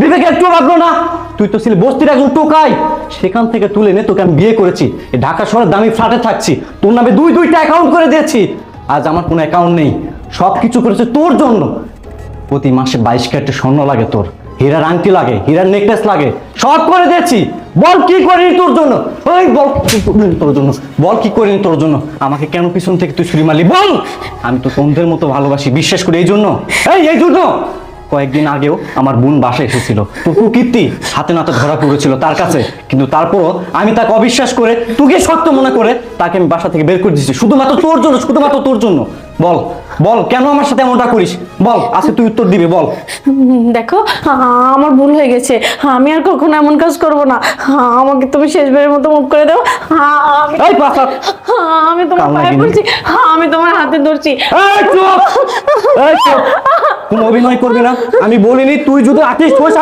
বিবেকে একটু ভাবলো না? তুই তো ছিলি বস্তির একজন টোকাই, সেখান থেকে তুলে এনে তোকে আমি বিয়ে করেছি, এই ঢাকা শহরের দামি ফ্ল্যাটে থাকছি, তোর নামে দুইটা অ্যাকাউন্ট করে দিয়েছি। আজ আমার কোনো অ্যাকাউন্ট নেই, সব কিছু করেছে তোর জন্য। প্রতি মাসে 22 ক্যারেটের স্বর্ণ লাগে তোর, হীরার আংটি লাগে, হীরার নেকলেস লাগে, সব করে দিয়েছি। বল কি করিনি তোর জন্য? ওই বল কি করিনি তোর জন্য? বল কি করিনি তোর জন্য? আমাকে কেন পিছন থেকে তুই ছুরি মারলি বল? আমি তো তোদের মতো ভালোবাসি, বিশ্বাস করি এই জন্য। এই জন্য কয়েকদিন আগেও আমার বোন বাসায় এসেছিল, তোর কুকীর্তি হাতে নাতে ধরা পড়েছিল তার কাছে, কিন্তু তারপরও আমি তাকে অবিশ্বাস করে, তোকে সত্য মনে করে তাকে আমি বাসা থেকে বের করে দিচ্ছি, শুধুমাত্র তোর জন্য, শুধুমাত্র তোর জন্য। বল বল কেন আমার সাথে এমনটা করিস? বল, আজকে তুই উত্তর দিবি, বল। দেখো, আমার ভুল হয়ে গেছে, আমি আর কখনো এমন কাজ করব না। আমাকে তুমি শেষবারের মতো মুখ করে দাও। এই পাশা, আমি তোমার পায়ে পড়ছি, আমি তোমার হাতে ধরছি। এই চুপ, এই চুপ, কোনো অভিনয় করবি না। আমি বলিনি তুই যদি আর্টিস্ট হোস